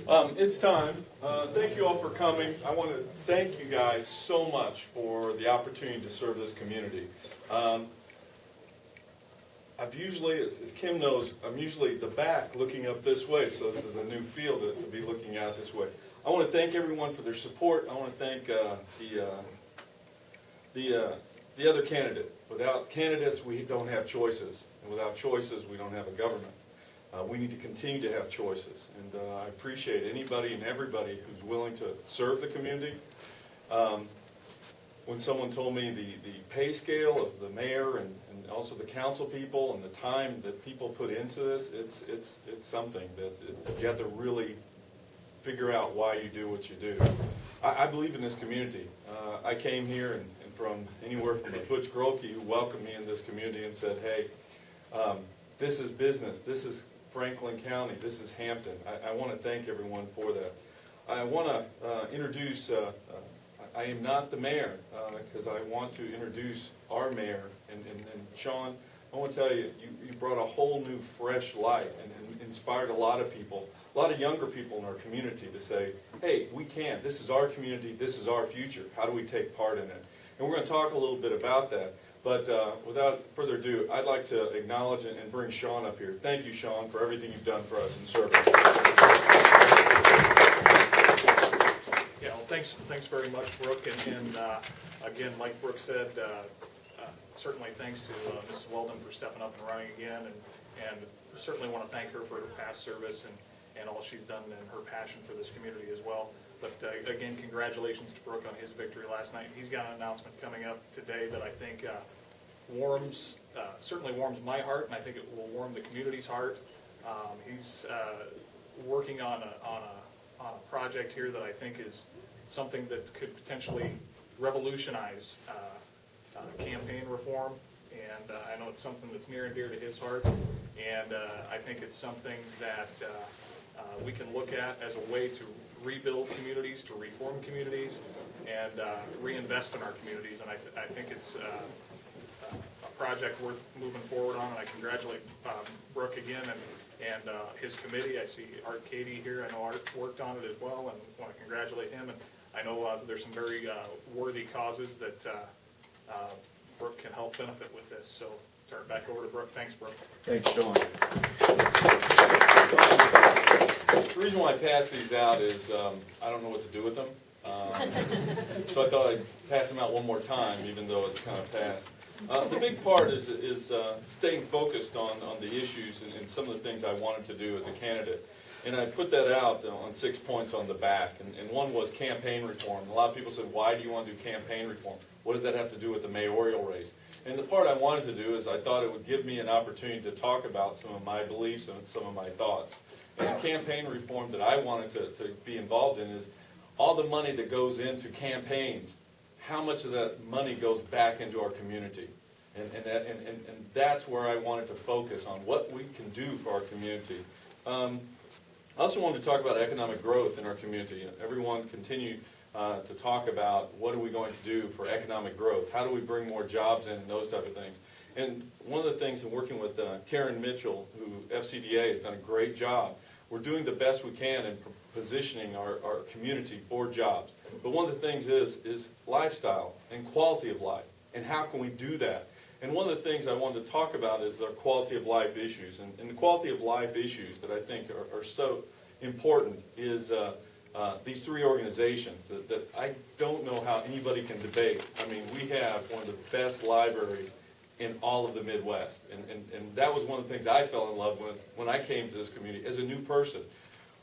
It's time. Thank you all for coming. I want to thank you guys so much for the opportunity to serve this community. I've usually, as Kim knows, I'm usually at the back looking up this way, so this is a new field to be looking at this way. I want to thank everyone for their support. I want to thank the other candidate. Without candidates, we don't have choices, and without choices, we don't have a government. We need to continue to have choices, and I appreciate anybody and everybody who's willing to serve the community. When someone told me the pay scale of the mayor and also the council people and the time that people put into this, it's something that you have to really figure out why you do what you do. I believe in this community. I came here and from anywhere from a Butch Grolke who welcomed me in this community and said, hey, this is business, this is Franklin County, this is Hampton. I want to thank everyone for that. I want to introduce, I am not the mayor, because I want to introduce our mayor, and Sean, I want to tell you, you brought a whole new fresh light and inspired a lot of people, a lot of younger people in our community to say, hey, we can, this is our community, this is our future, how do we take part in it? And we're going to talk a little bit about that. But without further ado, I'd like to acknowledge and bring Sean up here. Thank you, Sean, for everything you've done for us in service. Yeah, well, thanks very much, Brooke. And again, like Brooke said, certainly thanks to Mrs. Weldon for stepping up and running again. And certainly want to thank her for her past service and all she's done and her passion for this community as well. But again, congratulations to Brooke on his victory last night. He's got an announcement coming up today that I think certainly warms my heart, and I think it will warm the community's heart. He's working on a project here that I think is something that could potentially revolutionize campaign reform, and I know it's something that's near and dear to his heart, and I think it's something that we can look at as a way to rebuild communities, to reform communities, and reinvest in our communities. And I think it's a project worth moving forward on, and I congratulate Brooke again and his committee. I see Art Cady here. I know Art worked on it as well, and want to congratulate him. And I know there's some very worthy causes that Brooke can help benefit with this. So turn it back over to Brooke. Thanks, Brooke. Thanks, Sean. The reason why I pass these out is I don't know what to do with them. So I thought I'd pass them out one more time, even though it's kind of past. The big part is staying focused on the issues and some of the things I wanted to do as a candidate. And I put that out on 6 points on the back. And one was campaign reform. A lot of people said, why do you want to do campaign reform? What does that have to do with the mayoral race? And the part I wanted to do is I thought it would give me an opportunity to talk about some of my beliefs and some of my thoughts. And campaign reform that I wanted to be involved in is all the money that goes into campaigns, how much of that money goes back into our community. And that's where I wanted to focus on what we can do for our community. I also wanted to talk about economic growth in our community. Everyone continue to talk about what are we going to do for economic growth, how do we bring more jobs in, and those type of things. And one of the things in working with Karen Mitchell, who FCDA has done a great job, we're doing the best we can in positioning our community for jobs. But one of the things is lifestyle and quality of life, and how can we do that? And one of the things I wanted to talk about is our quality of life issues. And the quality of life issues that I think are so important is these three organizations that I don't know how anybody can debate. I mean, we have one of the best libraries in all of the Midwest. And that was one of the things I fell in love with when I came to this community as a new person.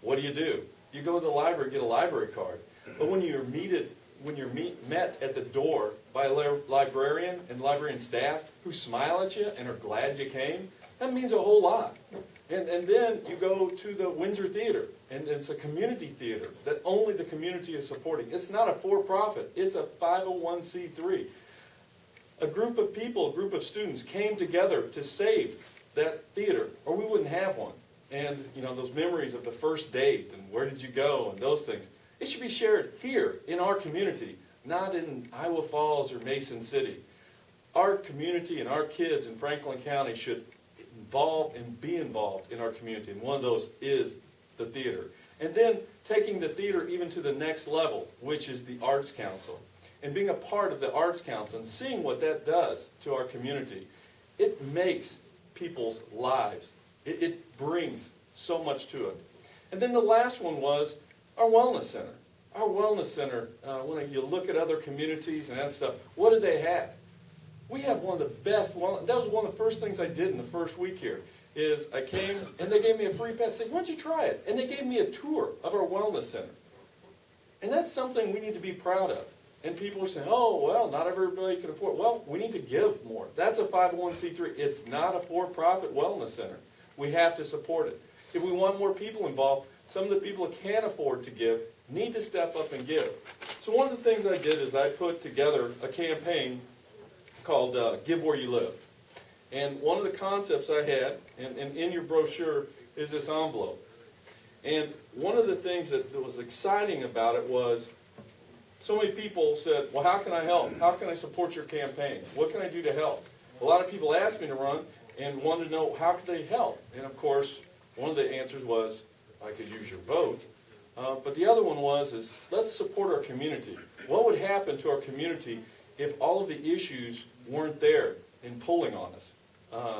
What do? You go to the library, get a library card. But when you're met at the door by a librarian and librarian staff who smile at you and are glad you came, that means a whole lot. And then you go to the Windsor Theater, and it's a community theater that only the community is supporting. It's not a for-profit, it's a 501c3. A group of people, a group of students came together to save that theater, or we wouldn't have one. And, you know, those memories of the first date and where did you go and those things, it should be shared here in our community, not in Iowa Falls or Mason City. Our community and our kids in Franklin County should involve and be involved in our community, and one of those is the theater. And then taking the theater even to the next level, which is the Arts Council. And being a part of the Arts Council and seeing what that does to our community, it makes people's lives. It brings so much to it. And then the last one was our Wellness Center. Our Wellness Center, when you look at other communities and that stuff, what do they have? We have one of the best, that was one of the first things I did in the first week here, is I came and they gave me a free pass. I said, why don't you try it? And they gave me a tour of our Wellness Center. And that's something we need to be proud of. And people are saying, oh, well, not everybody can afford it. Well, we need to give more. That's a 501c3. It's not a for-profit wellness center. We have to support it. If we want more people involved, some of the people that can't afford to give need to step up and give. So one of the things I did is I put together a campaign called Give Where You Live. And one of the concepts I had, and in your brochure, is this envelope. And one of the things that was exciting about it was so many people said, well, how can I help? How can I support your campaign? What can I do to help? A lot of people asked me to run and wanted to know how could they help. And of course, one of the answers was, I could use your vote. But the other one is let's support our community. What would happen to our community if all of the issues weren't there in pulling on us?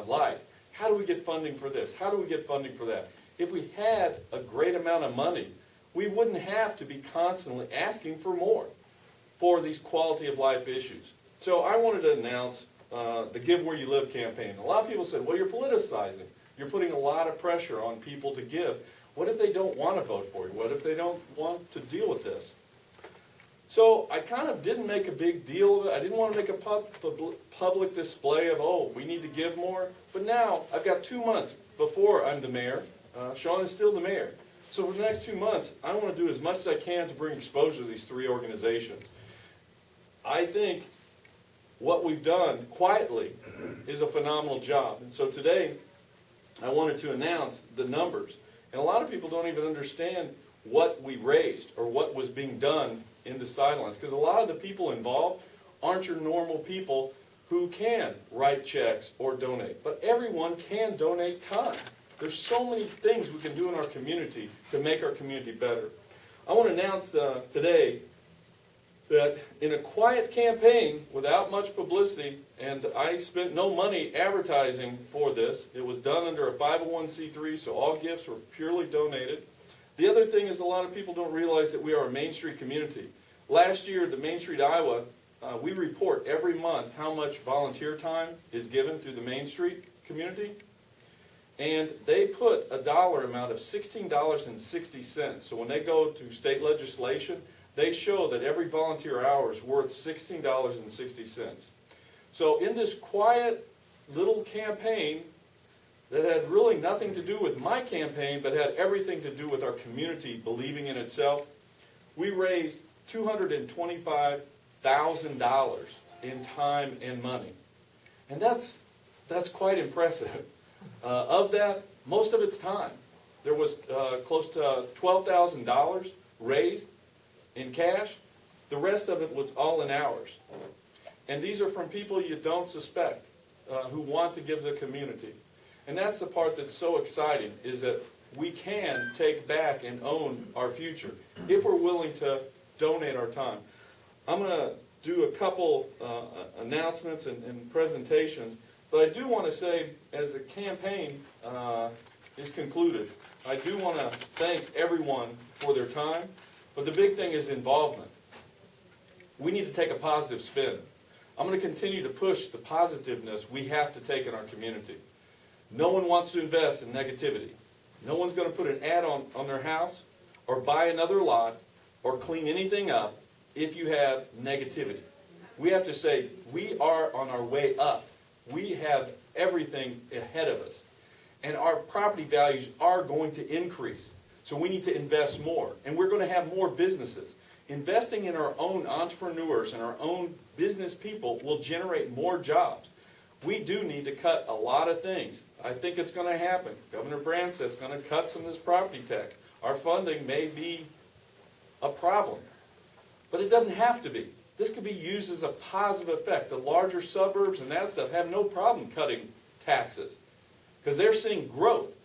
Like, how do we get funding for this? How do we get funding for that? If we had a great amount of money, we wouldn't have to be constantly asking for more for these quality of life issues. So I wanted to announce the Give Where You Live campaign. A lot of people said, well, you're politicizing. You're putting a lot of pressure on people to give. What if they don't want to vote for you? What if they don't want to deal with this? So I kind of didn't make a big deal of it. I didn't want to make a public display of, oh, we need to give more. But now I've got 2 months before I'm the mayor. Sean is still the mayor. So for the next 2 months, I want to do as much as I can to bring exposure to these three organizations. I think what we've done quietly is a phenomenal job. And so today, I wanted to announce the numbers. And a lot of people don't even understand what we raised or what was being done in the sidelines. Because a lot of the people involved aren't your normal people who can write checks or donate. But everyone can donate time. There's so many things we can do in our community to make our community better. I want to announce today that in a quiet campaign without much publicity, and I spent no money advertising for this. It was done under a 501c3, so all gifts were purely donated. The other thing is a lot of people don't realize that we are a Main Street community. Last year, the Main Street, Iowa, we report every month how much volunteer time is given through the Main Street community. And they put a dollar amount of $16.60. So when they go to state legislation, they show that every volunteer hour is worth $16.60. So in this quiet little campaign that had really nothing to do with my campaign, but had everything to do with our community believing in itself, we raised $225,000 in time and money. And that's quite impressive. Of that, most of it's time. There was close to $12,000 raised in cash. The rest of it was all in hours. And these are from people you don't suspect who want to give the community. And that's the part that's so exciting, is that we can take back and own our future if we're willing to donate our time. I'm going to do a couple announcements and presentations. But I do want to say, as the campaign is concluded, I do want to thank everyone for their time. But the big thing is involvement. We need to take a positive spin. I'm going to continue to push the positiveness we have to take in our community. No one wants to invest in negativity. No one's going to put an ad on their house or buy another lot or clean anything up if you have negativity. We have to say, we are on our way up. We have everything ahead of us. And our property values are going to increase. So we need to invest more. And we're going to have more businesses. Investing in our own entrepreneurs and our own business people will generate more jobs. We do need to cut a lot of things. I think it's going to happen. Governor Brand said it's going to cut some of this property tax. Our funding may be a problem. But it doesn't have to be. This could be used as a positive effect. The larger suburbs and that stuff have no problem cutting taxes because they're seeing growth.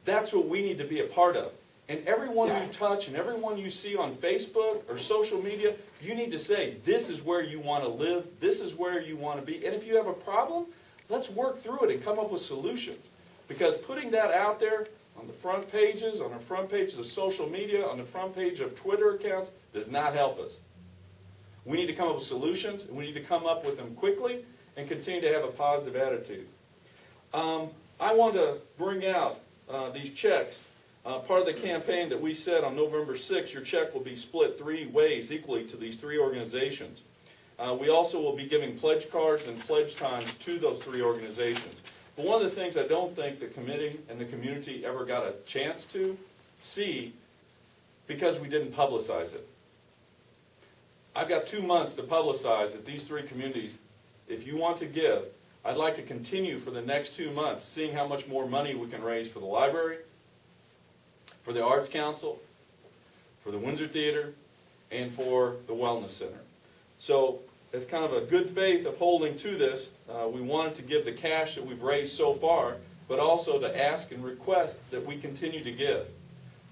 That's what we need to be a part of. And everyone you touch and everyone you see on Facebook or social media, you need to say, this is where you want to live, this is where you want to be. And if you have a problem, let's work through it and come up with solutions. Because putting that out there on the front pages, on the front pages of social media, on the front page of Twitter accounts, does not help us. We need to come up with solutions, and we need to come up with them quickly and continue to have a positive attitude. I want to bring out these checks. Part of the campaign that we said on November 6th, your check will be split 3 ways equally to these 3 organizations. We also will be giving pledge cards and pledge times to those 3 organizations. But one of the things I don't think the committee and the community ever got a chance to see, because we didn't publicize it. I've got 2 months to publicize that these 3 communities, if you want to give, I'd like to continue for the next 2 months, seeing how much more money we can raise for the library, for the Arts Council, for the Windsor Theater, and for the Wellness Center. So, as kind of a good faith of holding to this, we wanted to give the cash that we've raised so far, but also to ask and request that we continue to give.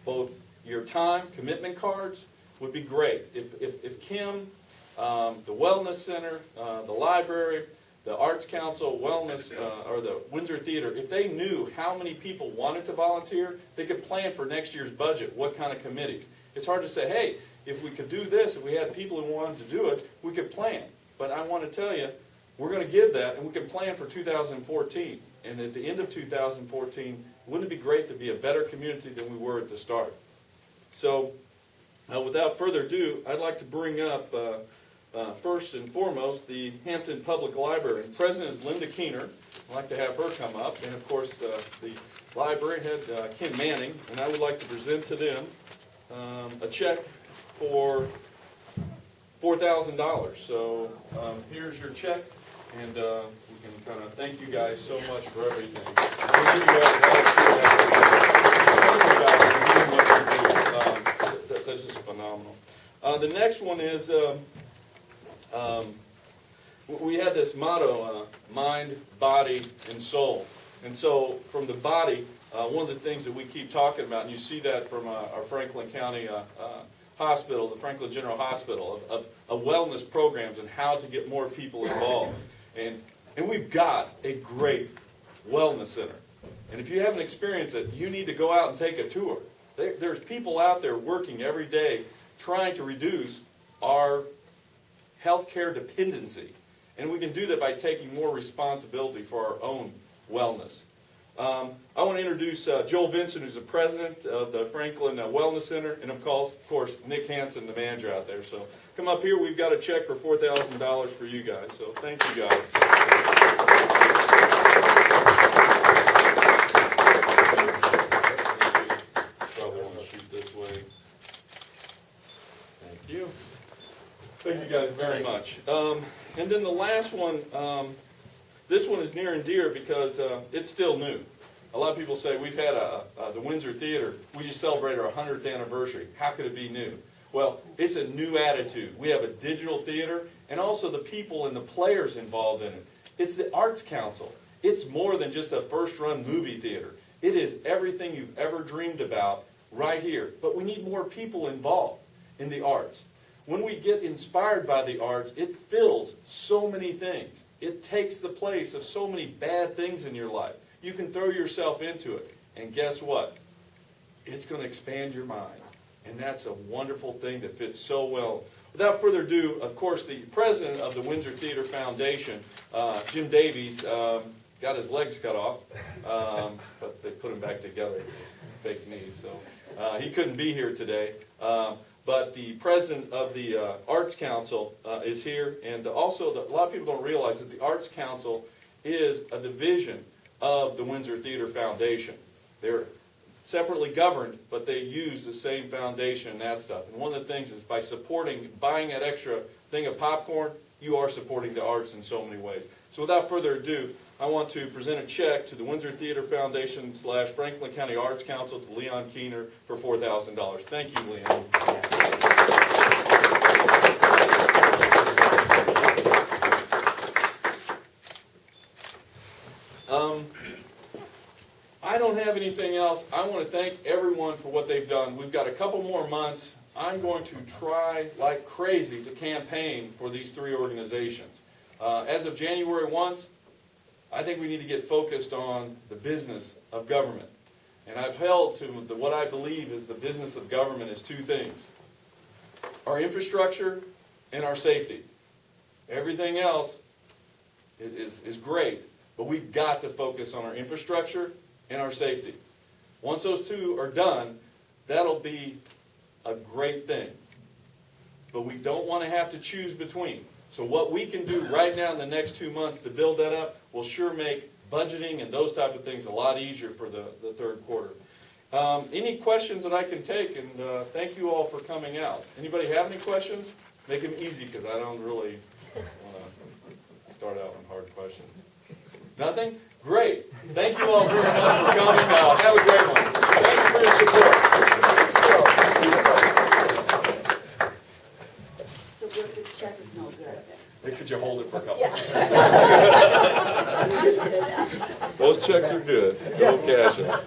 Both your time, commitment cards would be great. If Kim, the Wellness Center, the library, the Arts Council, Wellness, or the Windsor Theater, if they knew how many people wanted to volunteer, they could plan for next year's budget, what kind of committees. It's hard to say, hey, if we could do this, if we had people who wanted to do it, we could plan. But I want to tell you, we're going to give that, and we can plan for 2014. And at the end of 2014, wouldn't it be great to be a better community than we were at the start? So, without further ado, I'd like to bring up, first and foremost, the Hampton Public Library. And President is Linda Keener. I'd like to have her come up. And, of course, the library head, Kim Manning. And I would like to present to them a check for $4,000. So here's your check, and we can kind of thank you guys so much for everything. I'll give you guys that's just phenomenal. The next one is we had this motto, mind, body, and soul. And so from the body, one of the things that we keep talking about, and you see that from our Franklin County hospital, the Franklin General Hospital, of wellness programs and how to get more people involved. And we've got a great wellness center. And if you haven't experienced it, you need to go out and take a tour. There's people out there working every day trying to reduce our healthcare dependency. And we can do that by taking more responsibility for our own wellness. I want to introduce Joel Vincent, who's the president of the Franklin Wellness Center, and of course, Nick Hansen, the manager out there. So come up here. We've got a check for $4,000 for you guys. So thank you guys. Probably want to shoot this way. Thank you. Thank you guys very much. And then the last one, this one is near and dear because it's still new. A lot of people say, we've had the Windsor Theater, we just celebrated our 100th anniversary. How could it be new? Well, it's a new attitude. We have a digital theater, and also the people and the players involved in it. It's the Arts Council. It's more than just a first-run movie theater. It is everything you've ever dreamed about right here. But we need more people involved in the arts. When we get inspired by the arts, it fills so many things. It takes the place of so many bad things in your life. You can throw yourself into it, and guess what? It's going to expand your mind, and that's a wonderful thing that fits so well. Without further ado, of course, the president of the Windsor Theater Foundation, Jim Davies, got his legs cut off, but they put him back together, fake knees, so he couldn't be here today. But the president of the Arts Council is here, and also a lot of people don't realize that the Arts Council is a division of the Windsor Theater Foundation. They're separately governed, but they use the same foundation and that stuff. And one of the things is by buying that extra thing of popcorn, you are supporting the arts in so many ways. So without further ado, I want to present a check to the Windsor Theater Foundation / Franklin County Arts Council to Leon Keener for $4,000. Thank you, Leon. I don't have anything else. I want to thank everyone for what they've done. We've got a couple more months. I'm going to try like crazy to campaign for these three organizations. As of January 1, I think we need to get focused on the business of government. And I've held to what I believe is the business of government is two things: our infrastructure and our safety. Everything else is great, but we've got to focus on our infrastructure and our safety. Once those two are done, that'll be a great thing. But we don't want to have to choose between. So what we can do right now in the next 2 months to build that up will sure make budgeting and those type of things a lot easier for the third quarter. Any questions that I can take, and thank you all for coming out. Anybody have any questions? Make them easy, because I don't really want to start out on hard questions. Nothing? Great. Thank you all very much for coming. Have a great one. Thank you for your support. So Brook, this check is no good. Hey, could you hold it for a couple Yeah. minutes? Those checks are good. Go cash them.